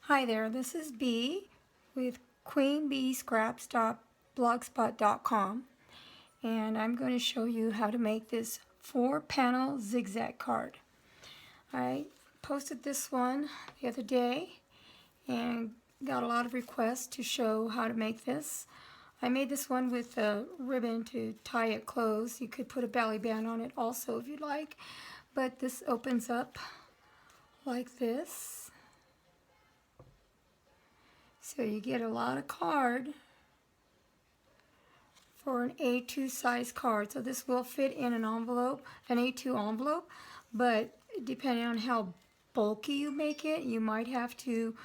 Hi there, this is Bee with queenbeescraps.blogspot.com, and I'm going to show you how to make this 4-panel zigzag card. I posted this one the other day and got a lot of requests to show how to make this. I made this one with a ribbon to tie it closed. You could put a belly band on it also if you'd like, but this opens up like this. So you get a lot of card for an A2 size card. So this will fit in an envelope, an A2 envelope, but depending on how bulky you make it, you might have to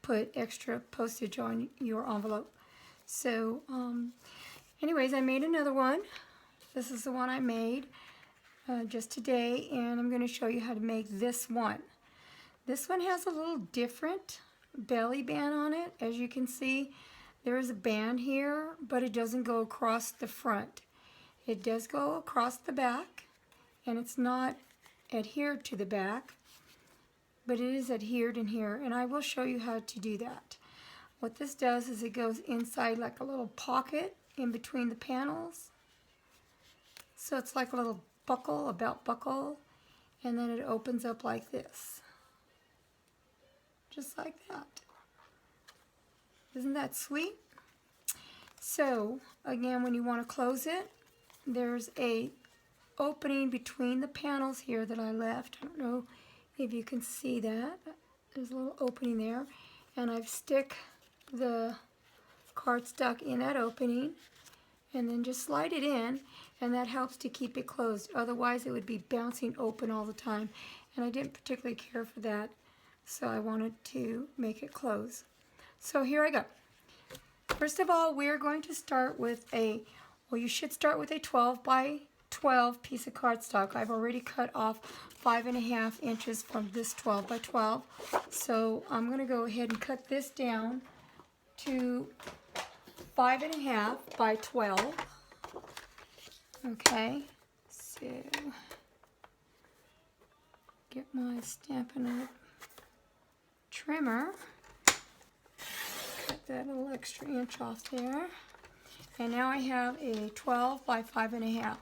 put extra postage on your envelope. So anyways, I made another one. This is the one I made just today, and I'm going to show you how to make this one. This one has a little different belly band on it. As you can see, there is a band here, but it doesn't go across the front. It does go across the back, and it's not adhered to the back, but it is adhered in here, and I will show you how to do that. What this does is it goes inside like a little pocket in between the panels. So it's like a little buckle, a belt buckle, and then it opens up like this. Just like that. Isn't that sweet? So again, when you want to close it, there's a opening between the panels here that I left. I don't know if you can see that. There's a little opening there, and I've stick the cardstock in that opening and then just slide it in, and that helps to keep it closed. Otherwise it would be bouncing open all the time, and I didn't particularly care for that. So I wanted to make it close. So here I go. First of all, we're going to start with you should start with a 12 by 12 piece of cardstock. I've already cut off 5.5 inches from this 12 by 12. So I'm going to go ahead and cut this down to 5.5 by 12. Okay, so get my Stampin' Up trimmer, cut that little extra inch off there, and now I have a 12 by 5.5,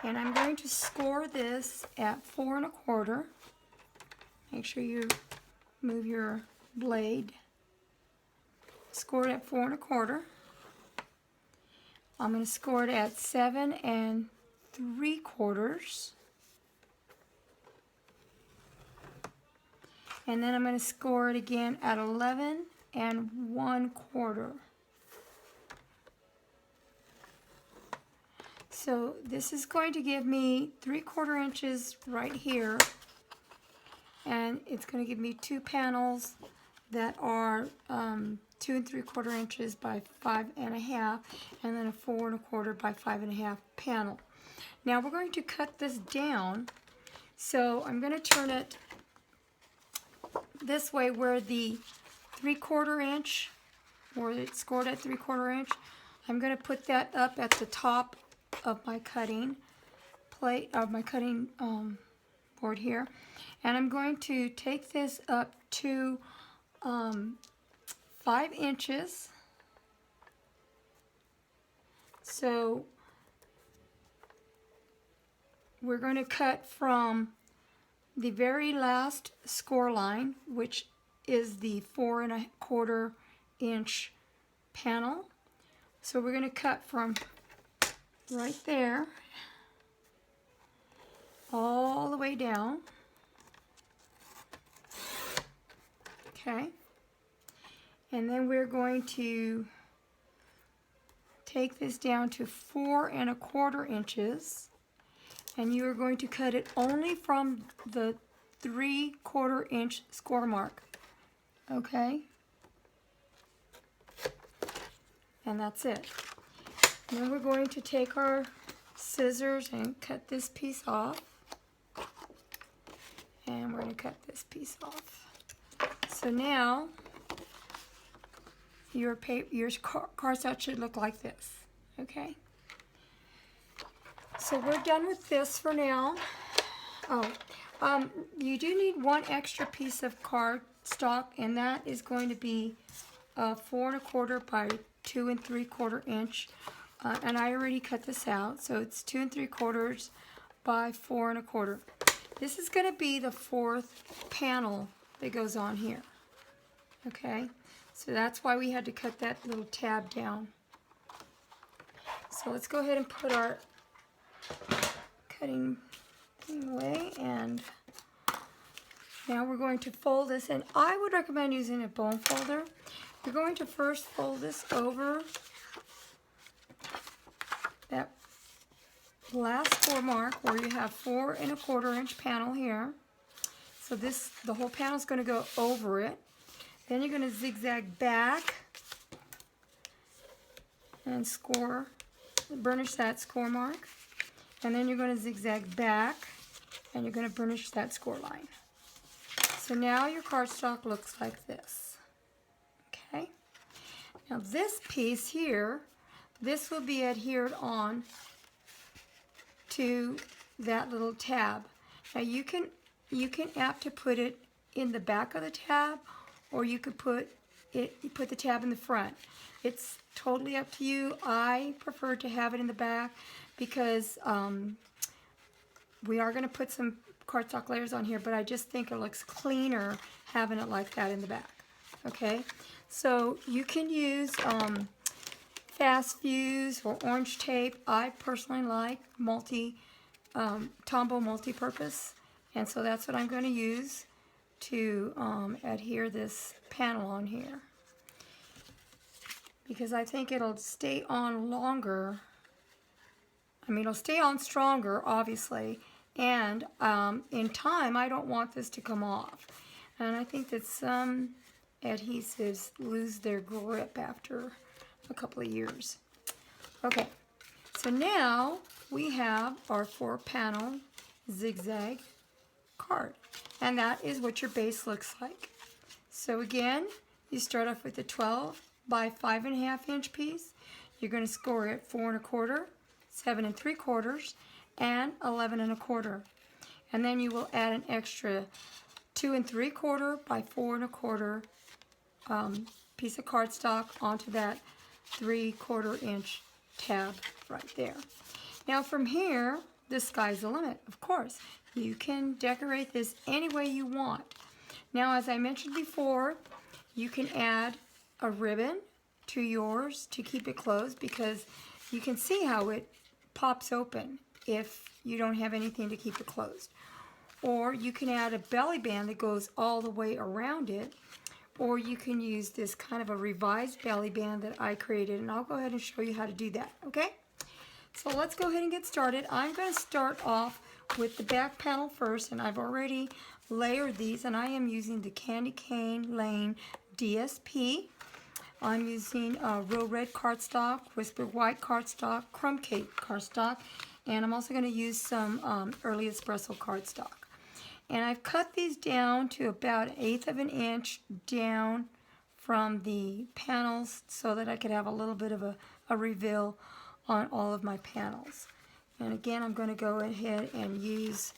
and I'm going to score this at 4 1/4. Make sure you move your blade. Score it at 4 1/4. I'm going to score it at 7 3/4. And then I'm going to score it again at 11 1/4. So this is going to give me 3/4 inches right here, and it's going to give me 2 panels that are 2 3/4 inches by 5.5, and then a 4 1/4 by 5.5 panel. Now we're going to cut this down, so I'm going to turn it this way where the 3/4 inch, where it's scored at 3/4 inch, I'm going to put that up at the top of my cutting plate, of my cutting board here, and I'm going to take this up to 5 inches. So we're going to cut from the very last score line, which is the 4 1/4 inch panel. So we're going to cut from right there all the way down. Okay. And then we're going to take this down to 4 1/4 inches. And you are going to cut it only from the 3/4 inch score mark. Okay? And that's it. And then we're going to take our scissors and cut this piece off. And we're going to cut this piece off. So now your cardstock should look like this. Okay? So we're done with this for now. You do need one extra piece of card cardstock, and that is going to be 4 1/4 by 2 3/4 inch. And I already cut this out, so it's 2 3/4 by 4 1/4. This is going to be the 4th panel that goes on here. Okay, so that's why we had to cut that little tab down. So let's go ahead and put our cutting thing away, and now we're going to fold this, and I would recommend using a bone folder. You're going to first fold this over that last 4 mark where you have 4 1/4 inch panel here. So the whole panel is going to go over it. Then you're going to zigzag back and burnish that score mark. And then you're going to zigzag back and you're going to burnish that score line. So now your cardstock looks like this. Okay. Now this piece here, this will be adhered on to that little tab. Now you can opt to put it in the back of the tab, or you could put the tab in the front. It's totally up to you. I prefer to have it in the back because we are going to put some cardstock layers on here, but I just think it looks cleaner having it like that in the back. Okay, so you can use fast fuse or orange tape. I personally like Tombow multi-purpose, and so that's what I'm going to use to adhere this panel on here, because I think it'll stay on longer. I mean, it'll stay on stronger, obviously, and in time, I don't want this to come off. And I think that some adhesives lose their grip after a couple of years. Okay, so now we have our 4-panel zigzag card, and that is what your base looks like. So again, you start off with a 12 by 5 1/2 inch piece. You're going to score it 4 1/4, 7 3/4, and 11 1/4, and then you will add an extra 2 3/4 by 4 1/4 piece of cardstock onto that 3/4 inch tab right there. Now from here, the sky's the limit, of course. You can decorate this any way you want. Now, as I mentioned before, you can add a ribbon to yours to keep it closed, because you can see how it pops open if you don't have anything to keep it closed. Or you can add a belly band that goes all the way around it, or you can use this kind of a revised belly band that I created, and I'll go ahead and show you how to do that, okay? So let's go ahead and get started. I'm going to start off with the back panel first, and I've already layered these, and I am using the Candy Cane Lane DSP. I'm using Real Red cardstock, Whispered White cardstock, Crumb Cake cardstock, and I'm also going to use some Early Espresso cardstock. And I've cut these down to about 1/8 of an inch down from the panels so that I could have a little bit of a reveal on all of my panels. And again, I'm going to go ahead and use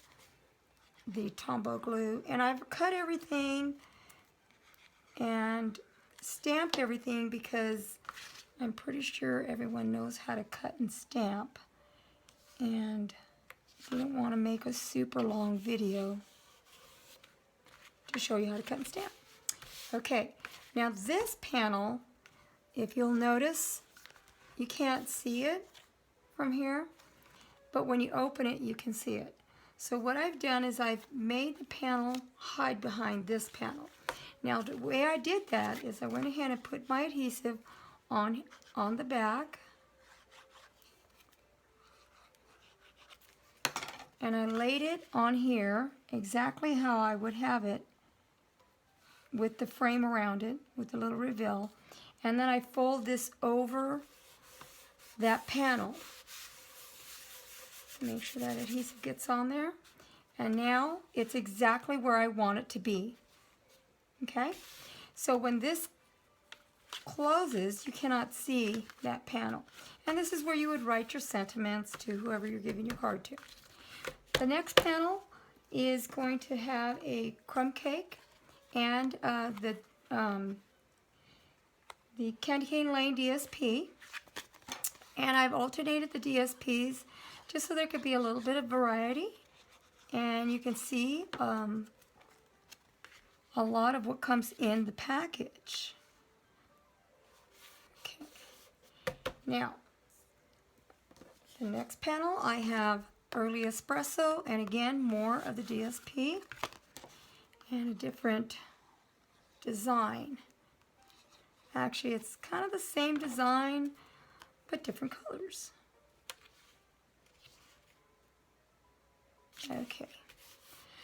the Tombow glue. And I've cut everything and stamped everything because I'm pretty sure everyone knows how to cut and stamp. And I didn't want to make a super long video to show you how to cut and stamp. Okay, now this panel, if you'll notice, you can't see it from here, but when you open it, you can see it. So what I've done is I've made the panel hide behind this panel. Now the way I did that is I went ahead and put my adhesive on the back, and I laid it on here exactly how I would have it with the frame around it, with the little reveal, and then I fold this over that panel. Make sure that adhesive gets on there, and now it's exactly where I want it to be. Okay, so when this closes, you cannot see that panel, and this is where you would write your sentiments to whoever you're giving your card to. The next panel is going to have a crumb cake, and the Candy Cane Lane DSP. And I've alternated the DSPs just so there could be a little bit of variety. And you can see a lot of what comes in the package. Okay. Now, the next panel I have Early Espresso, and again more of the DSP and a different design. Actually, it's kind of the same design but different colors. Okay,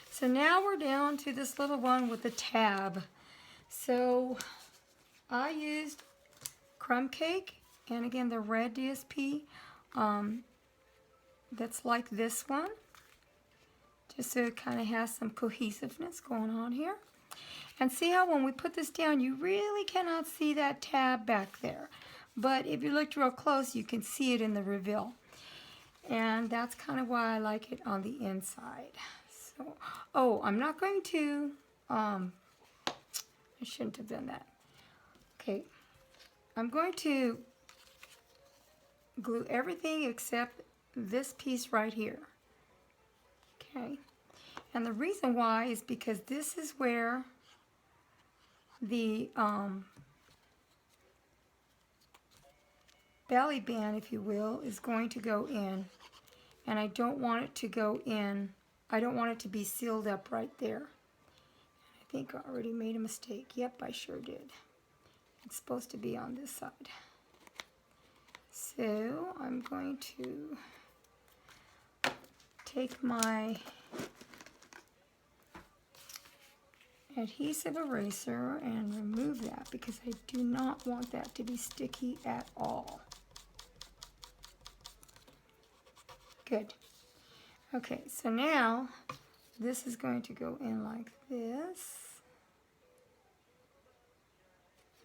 so now we're down to this little one with the tab. So I used Crumb Cake, and again the red DSP that's like this one, just so it kind of has some cohesiveness going on here. And see how when we put this down, you really cannot see that tab back there. But if you looked real close, you can see it in the reveal. And that's kind of why I like it on the inside. So, oh, I'm not going to, I shouldn't have done that. Okay, I'm going to glue everything except this piece right here. Okay, and the reason why is because this is where the belly band, if you will, is going to go in, and I don't want it to go in. I don't want it to be sealed up right there. I think I already made a mistake. Yep, I sure did. It's supposed to be on this side. So I'm going to take my adhesive eraser and remove that because I do not want that to be sticky at all. Good. Okay, so now this is going to go in like this.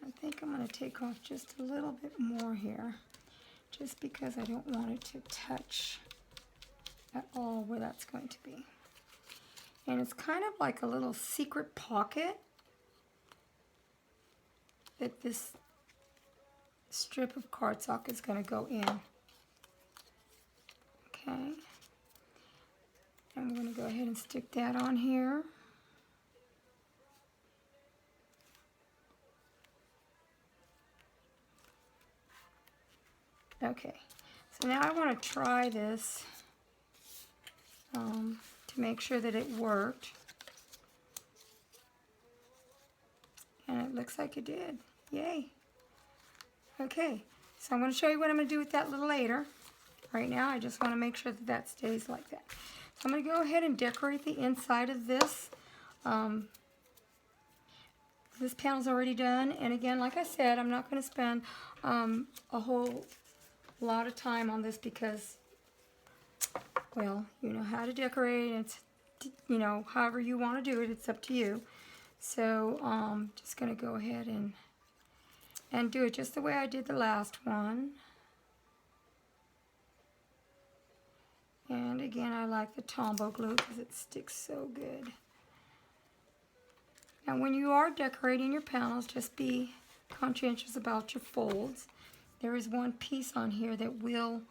I think I'm going to take off just a little bit more here, just because I don't want it to touch at all where that's going to be. And it's kind of like a little secret pocket that this strip of cardstock is going to go in. Okay. I'm going to go ahead and stick that on here. Okay, so now I want to try this to make sure that it worked. And it looks like it did. Yay. Okay, so I'm going to show you what I'm going to do with that a little later. Right now, I just want to make sure that that stays like that. So I'm going to go ahead and decorate the inside of this. This panel's already done, and again, like I said, I'm not going to spend a whole lot of time on this because, well, you know how to decorate. It's, you know, however you want to do it, it's up to you. So just going to go ahead and do it just the way I did the last one. And again, I like the Tombow glue because it sticks so good. Now when you are decorating your panels, just be conscientious about your folds. There is one piece on here that will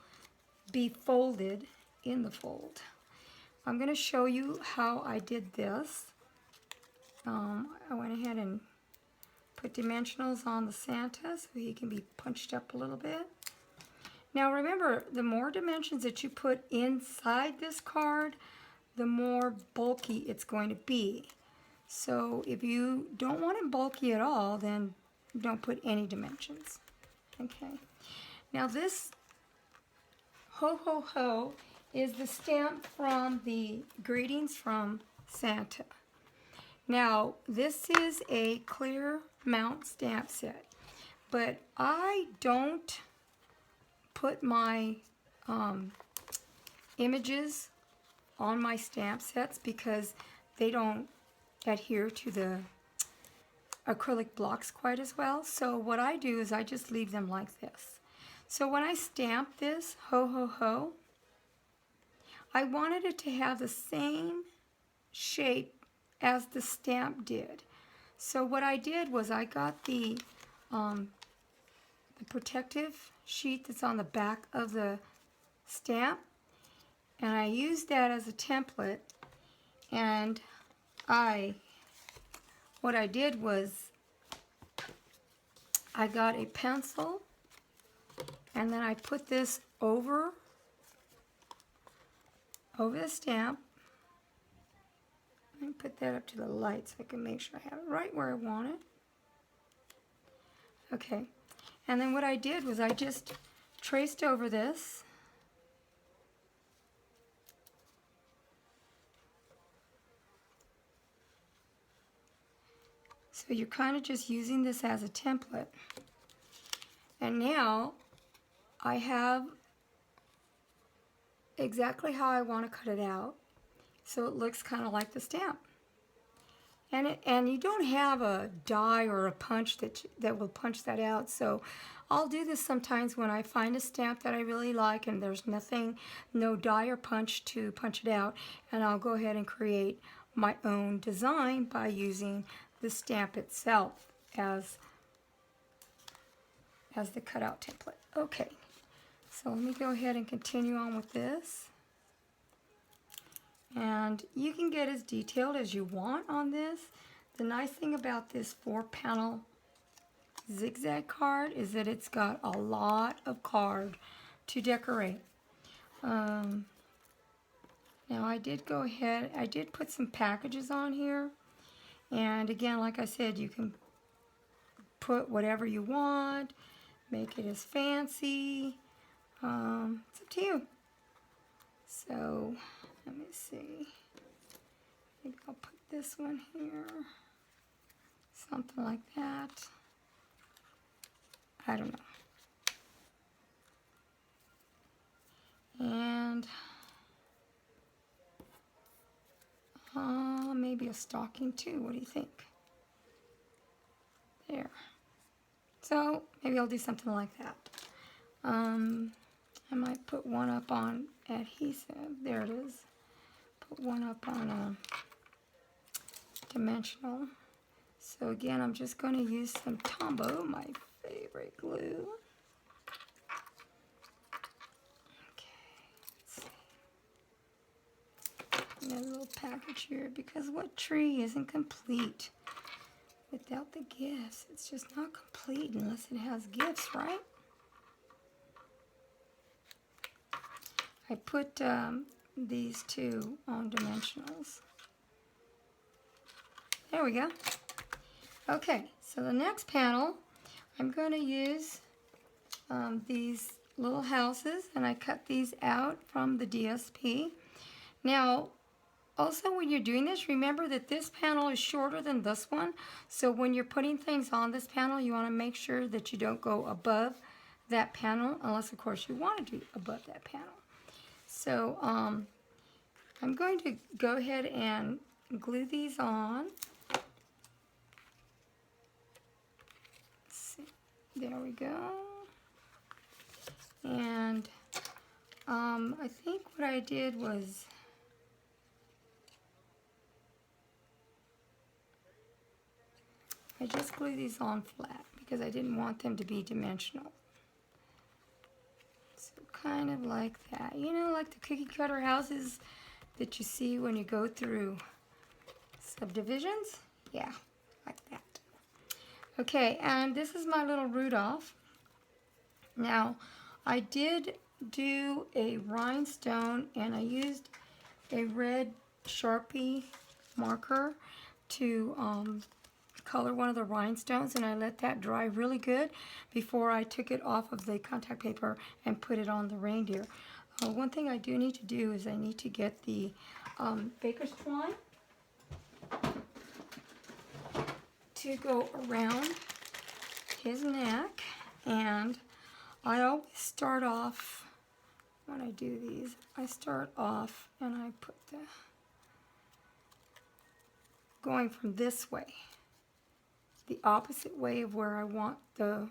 be folded in the fold. I'm going to show you how I did this. I went ahead and put dimensionals on the Santa so he can be punched up a little bit. Now remember, the more dimensions that you put inside this card, the more bulky it's going to be. So if you don't want it bulky at all, then don't put any dimensions. Okay. Now this Ho Ho Ho is the stamp from the Greetings from Santa. Now this is a clear mount stamp set, but I don't put my images on my stamp sets because they don't adhere to the acrylic blocks quite as well. So what I do is I just leave them like this. So when I stamp this Ho Ho Ho, I wanted it to have the same shape as the stamp did. So what I did was I got the protective sheet that's on the back of the stamp, and I used that as a template. And what I did was I got a pencil, and then I put this over the stamp. Let me put that up to the light so I can make sure I have it right where I want it. Okay, and then what I did was I just traced over this. So you're kind of just using this as a template. And now I have exactly how I want to cut it out, so it looks kind of like the stamp. And you don't have a die or a punch that will punch that out. So I'll do this sometimes when I find a stamp that I really like and there's no die or punch to punch it out, and I'll go ahead and create my own design by using the stamp itself as the cutout template. Okay, so let me go ahead and continue on with this. And you can get as detailed as you want on this. The nice thing about this 4-panel zigzag card is that it's got a lot of card to decorate. Now I did go ahead, I did put some packages on here. And again, like I said, you can put whatever you want, make it as fancy. It's up to you. So let me see. I think I'll put this one here. Something like that. I don't know. And maybe a stocking too. What do you think? There. So maybe I'll do something like that. I might put one up on adhesive. There it is. Put one up on dimensional. So again, I'm just going to use some Tombow, my favorite glue. Okay, let's see. Another little package here, because what tree isn't complete without the gifts? It's just not complete unless it has gifts, right? I put these two on dimensionals. There we go. Okay, so the next panel, I'm going to use these little houses, and I cut these out from the DSP. Now, also when you're doing this, remember that this panel is shorter than this one. So when you're putting things on this panel, you want to make sure that you don't go above that panel, unless of course you want to do above that panel. So I'm going to go ahead and glue these on. Let's see. There we go. And I think what I did was I just glued these on flat because I didn't want them to be dimensional. Kind of like that, you know, like the cookie cutter houses that you see when you go through subdivisions. Yeah, like that. Okay, and this is my little Rudolph. Now, I did do a rhinestone, and I used a red Sharpie marker to color one of the rhinestones, and I let that dry really good before I took it off of the contact paper and put it on the reindeer. One thing I do need to do is I need to get the baker's twine to go around his neck, and I always start off, when I do these, I start off and I put the, going from this way, the opposite way of where I want the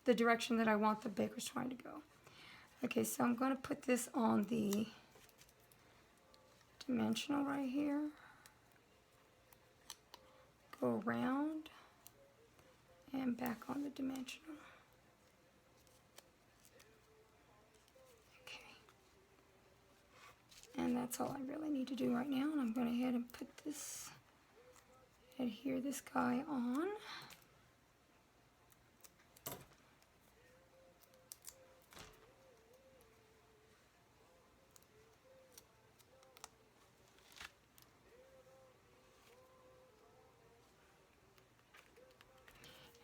direction that I want the baker's twine to go. Okay, so I'm going to put this on the dimensional right here. go around and back on the dimensional. Okay. And that's all I really need to do right now. And I'm going to go ahead and put this, adhere this guy on.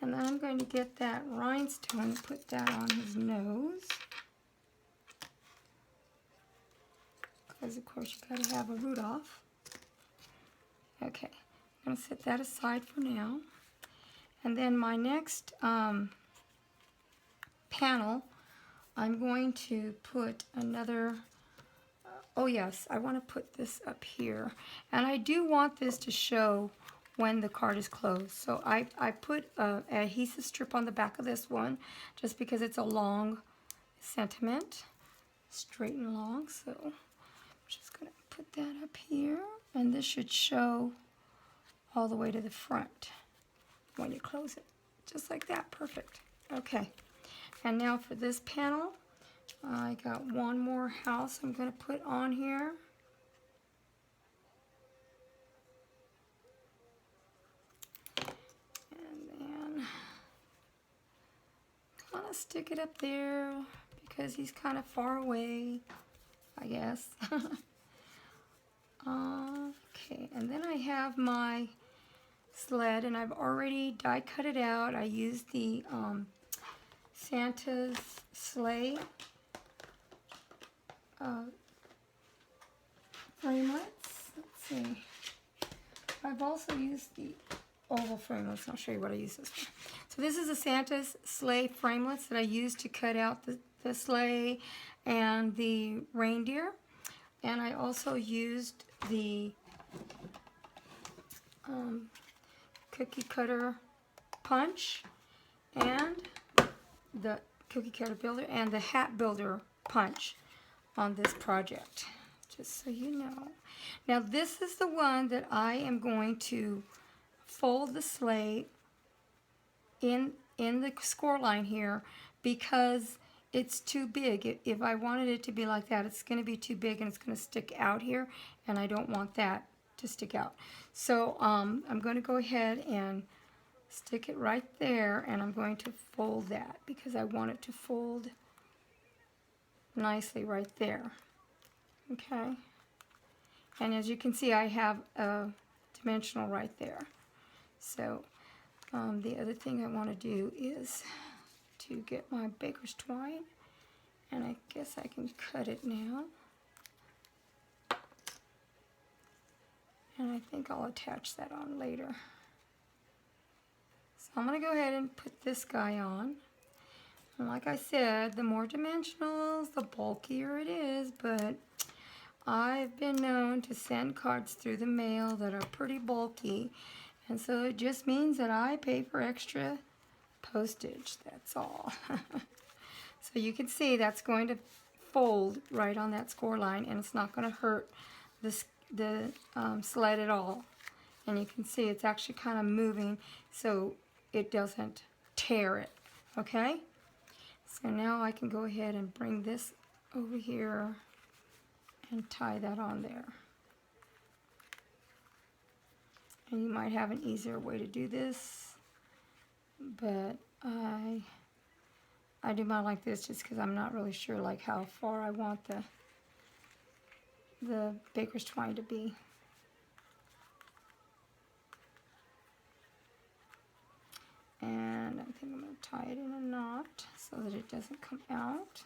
And then I'm going to get that rhinestone and put that on his nose. Because of course you got to have a Rudolph. Okay, I'm going to set that aside for now. And then my next panel, I'm going to put another, oh yes, I want to put this up here. And I do want this to show when the card is closed. So I put an adhesive strip on the back of this one just because it's a long sentiment, straight and long. So I'm just going to put that up here, and this should show all the way to the front when you close it. Just like that, perfect. Okay, and now for this panel, I got one more house I'm going to put on here. I'm gonna stick it up there because he's kind of far away, I guess. Okay, and then I have my sled, and I've already die cut it out. I used the Santa's sleigh framelits. Let's see. I've also used the oval framelits. I'll show you what I use this for. So this is a Santa's sleigh framelits that I used to cut out the sleigh and the reindeer. And I also used the cookie cutter punch and the cookie cutter builder and the hat builder punch on this project, just so you know. Now this is the one that I am going to fold the sleigh in the score line here because it's too big. If I wanted it to be like that, it's going to be too big and it's going to stick out here, and I don't want that to stick out. So I'm going to go ahead and stick it right there, and I'm going to fold that because I want it to fold nicely right there. Okay, and as you can see, I have a dimensional right there. So the other thing I want to do is to get my baker's twine, and I guess I can cut it now. And I think I'll attach that on later. So I'm going to go ahead and put this guy on. And like I said, the more dimensionals, the bulkier it is, but I've been known to send cards through the mail that are pretty bulky, and so it just means that I pay for extra postage, that's all. So you can see that's going to fold right on that score line, and it's not going to hurt the sled at all. And you can see it's actually kind of moving so it doesn't tear it, okay? So now I can go ahead and bring this over here and tie that on there. And you might have an easier way to do this, but I do mine like this just because I'm not really sure like how far I want the baker's twine to be. And I think I'm going to tie it in a knot so that it doesn't come out.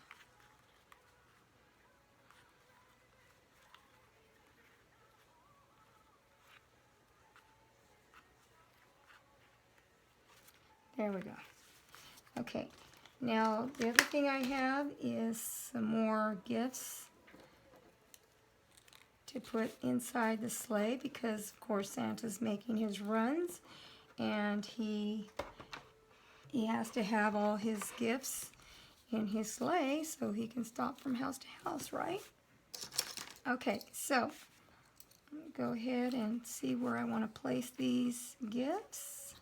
There we go. Okay, now the other thing I have is some more gifts to put inside the sleigh because, of course, Santa's making his runs, and he has to have all his gifts in his sleigh so he can stop from house to house, right? Okay, so Go ahead and see where I want to place these gifts.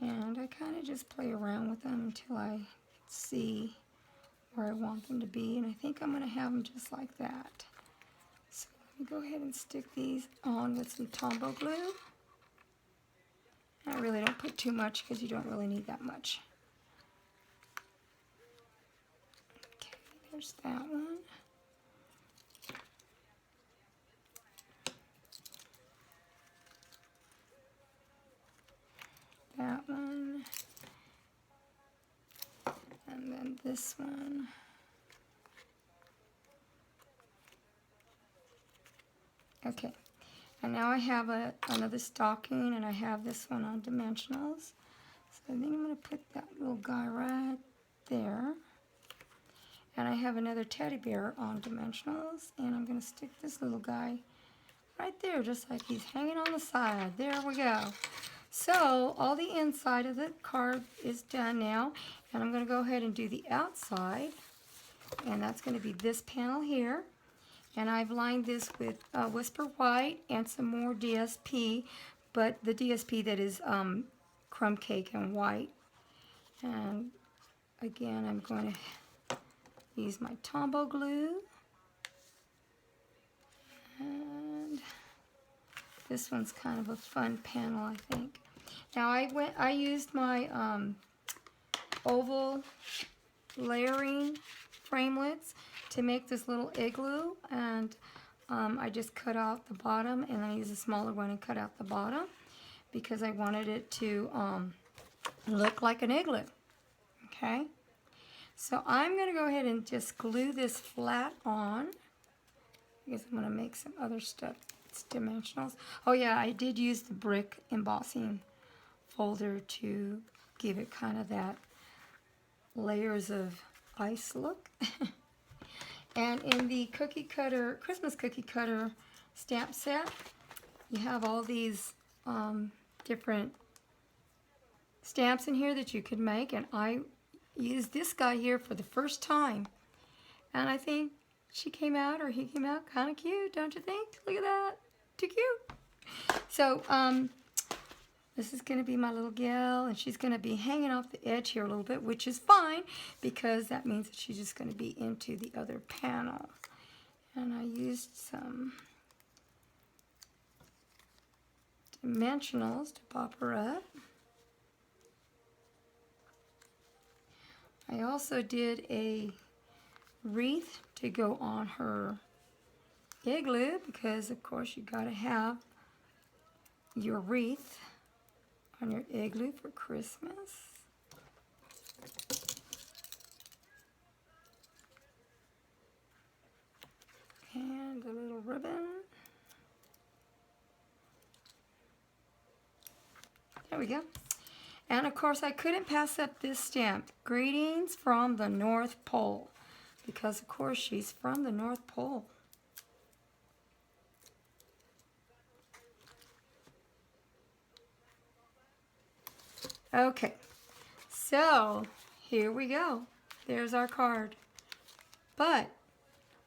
And I kind of just play around with them until I see where I want them to be. And I think I'm going to have them just like that. So let me go ahead and stick these on with some Tombow glue. I really don't put too much because you don't really need that much. Okay, there's that one. That one. And then this one. Okay. And now I have another stocking, and I have this one on dimensionals. So I think I'm going to put that little guy right there. And I have another teddy bear on dimensionals, and I'm going to stick this little guy right there, just like he's hanging on the side. There we go. So all the inside of the card is done now, and I'm going to go ahead and do the outside, and that's going to be this panel here. And I've lined this with Whisper White and some more DSP, but the DSP that is crumb cake and white. And again, I'm going to use my Tombow glue. And this one's kind of a fun panel, I think. Now I used my oval layering framelits to make this little igloo, and I just cut out the bottom, and I used a smaller one and cut out the bottom because I wanted it to look like an igloo. Okay, so I'm going to go ahead and just glue this flat on because I'm going to make some other stuff. It's dimensionals. Oh yeah, I did use the brick embossing folder to give it kind of that layers of ice look. And in the cookie cutter, Christmas cookie cutter stamp set, you have all these different stamps in here that you could make, and I used this guy here for the first time, and I think she came out, or he came out kind of cute, don't you think? Look at that, too cute. So this is going to be my little gal, and she's going to be hanging off the edge here a little bit, which is fine because that means that she's just going to be into the other panel. And I used some dimensionals to pop her up. I also did a wreath to go on her igloo because, of course, you got to have your wreath on your igloo for Christmas. And a little ribbon. There we go. And of course I couldn't pass up this stamp, Greetings from the North Pole, because of course she's from the North Pole. Okay, so here we go. There's our card. But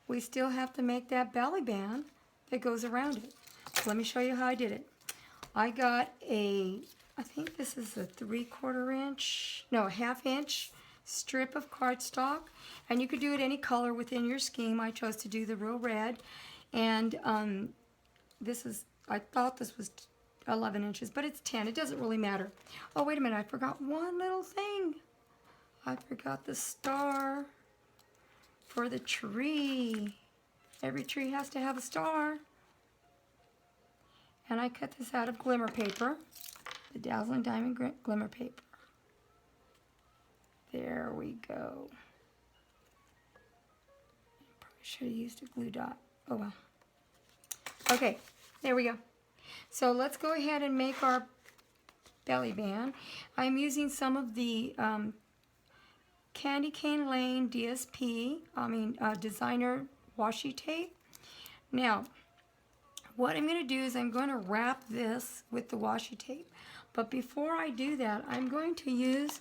we still have to make that belly band that goes around it. So let me show you how I did it. I got I think this is a 3/4 inch, no, a 1/2 inch strip of cardstock. And you could do it any color within your scheme. I chose to do the real red. And I thought this was 11 inches, but it's 10. It doesn't really matter. Oh, wait a minute. I forgot one little thing. I forgot the star for the tree. Every tree has to have a star. And I cut this out of glimmer paper, the Dazzling Diamond glimmer paper. There we go. Probably should have used a glue dot. Oh well. Okay, there we go. So let's go ahead and make our belly band. I'm using some of the Candy Cane Lane DSP, designer washi tape. Now, what I'm going to do is I'm going to wrap this with the washi tape. But before I do that, I'm going to use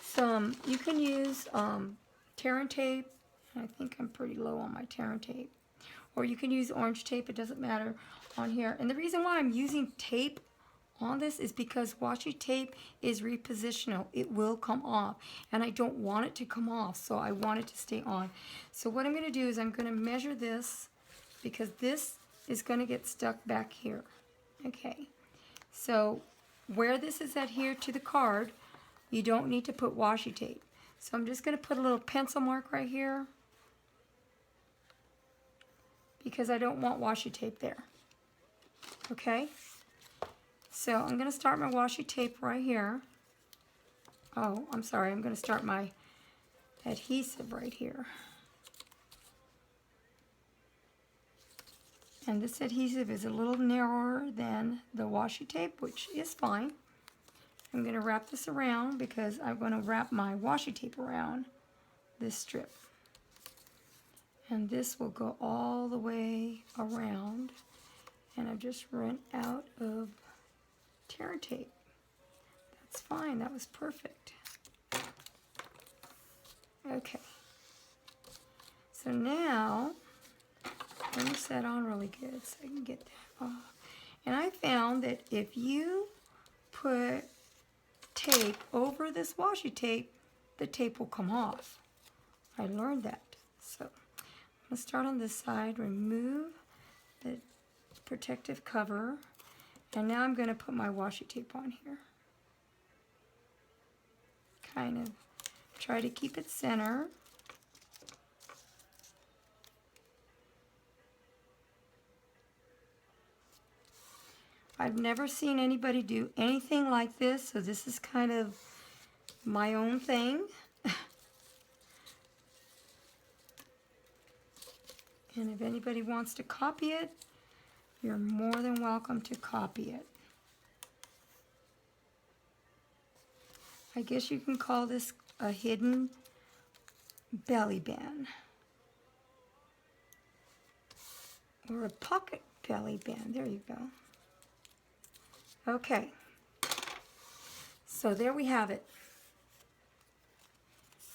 some, you can use tear and tape And I think I'm pretty low on my tear and tape. Or you can use orange tape, it doesn't matter on here. And the reason why I'm using tape on this is because washi tape is repositional. It will come off, and I don't want it to come off, so I want it to stay on. So what I'm going to do is I'm going to measure this, because this is going to get stuck back here. Okay, so where this is adhered to the card, you don't need to put washi tape. So I'm just going to put a little pencil mark right here, because I don't want washi tape there. Okay, so I'm going to start my washi tape right here. Oh, I'm sorry, I'm going to start my adhesive right here. And this adhesive is a little narrower than the washi tape, which is fine. I'm going to wrap this around because I'm going to wrap my washi tape around this strip. And this will go all the way around. And I've just run out of tear tape. That's fine, that was perfect. Okay. So now, let me set on really good so I can get that off. And I found that if you put tape over this washi tape, the tape will come off. I learned that. So I'm going to start on this side, remove the protective cover, and now I'm going to put my washi tape on here. Kind of try to keep it center. I've never seen anybody do anything like this, so this is kind of my own thing. And if anybody wants to copy it, you're more than welcome to copy it. I guess you can call this a hidden belly band. Or a pocket belly band. There you go. Okay. So there we have it.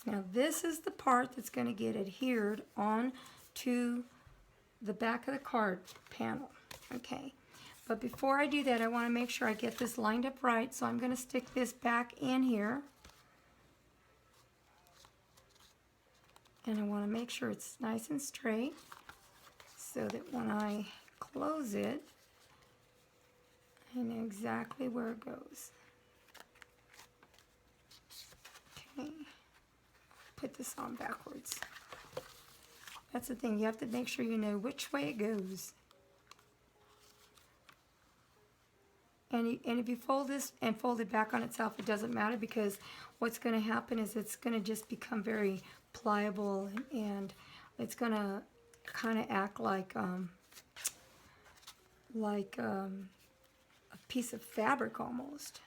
Now this is the part that's going to get adhered on to the back of the card panel. Okay, but before I do that, I want to make sure I get this lined up right, so I'm going to stick this back in here. And I want to make sure it's nice and straight, so that when I close it, I know exactly where it goes. Okay, put this on backwards. That's the thing, you have to make sure you know which way it goes. And if you fold this and fold it back on itself, it doesn't matter, because what's going to happen is it's going to just become very pliable, and it's going to kind of act like a piece of fabric almost.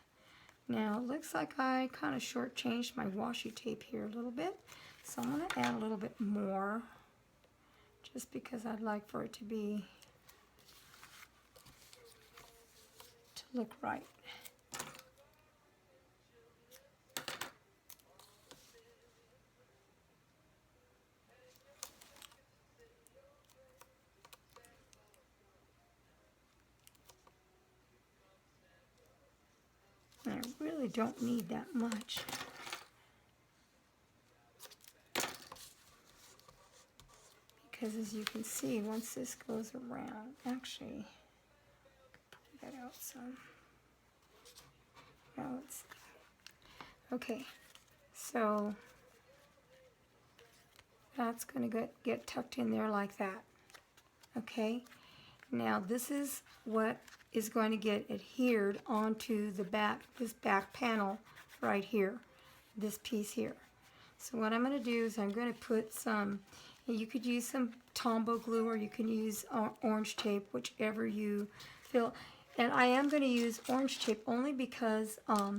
Now it looks like I kind of shortchanged my washi tape here a little bit, so I'm going to add a little bit more, just because I'd like for it to look right. And I really don't need that much. Because as you can see, once this goes around, actually, that out some. Now let's see. Okay, so that's going to get tucked in there like that. Okay, now this is what is going to get adhered onto the back, this back panel right here, this piece here. So what I'm going to do is I'm going to put some, you could use some Tombow glue, or you can use orange tape, whichever you feel. And I am going to use orange tape only because I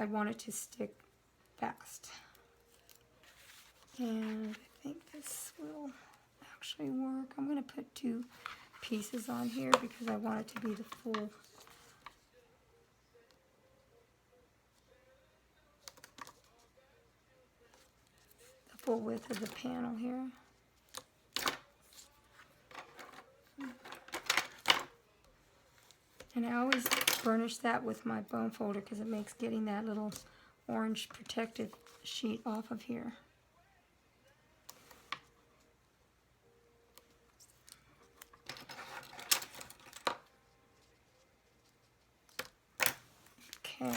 want it to stick fast. And I think this will actually work. I'm going to put 2 pieces on here because I want it to be the full width of the panel here. And I always burnish that with my bone folder because it makes getting that little orange protective sheet off of here. Okay,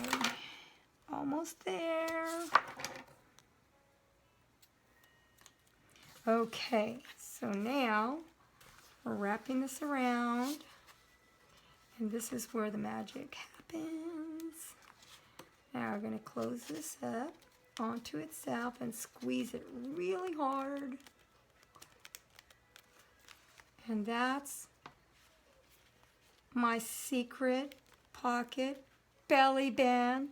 almost there. Okay, so now we're wrapping this around, and this is where the magic happens. Now we're going to close this up onto itself and squeeze it really hard. And that's my secret pocket belly band.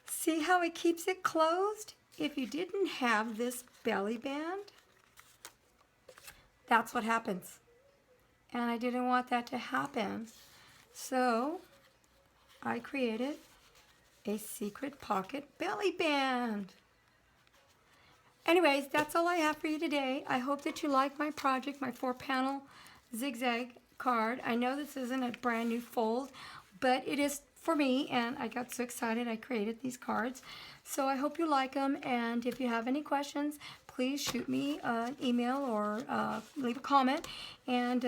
See how it keeps it closed? If you didn't have this belly band, that's what happens. And I didn't want that to happen. So I created a secret pocket belly band. Anyways, that's all I have for you today. I hope that you like my project, my 4-panel zigzag card. I know this isn't a brand new fold, but it is for me, and I got so excited I created these cards. So I hope you like them, and if you have any questions, please shoot me an email or leave a comment, and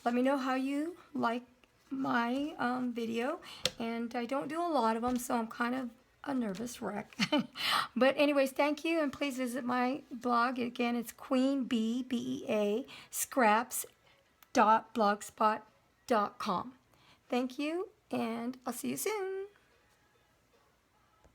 let me know how you like my video. And I don't do a lot of them, so I'm kind of a nervous wreck. But anyways, thank you, and please visit my blog. Again, it's queenbea scraps.blogspot.com. Thank you, and I'll see you soon.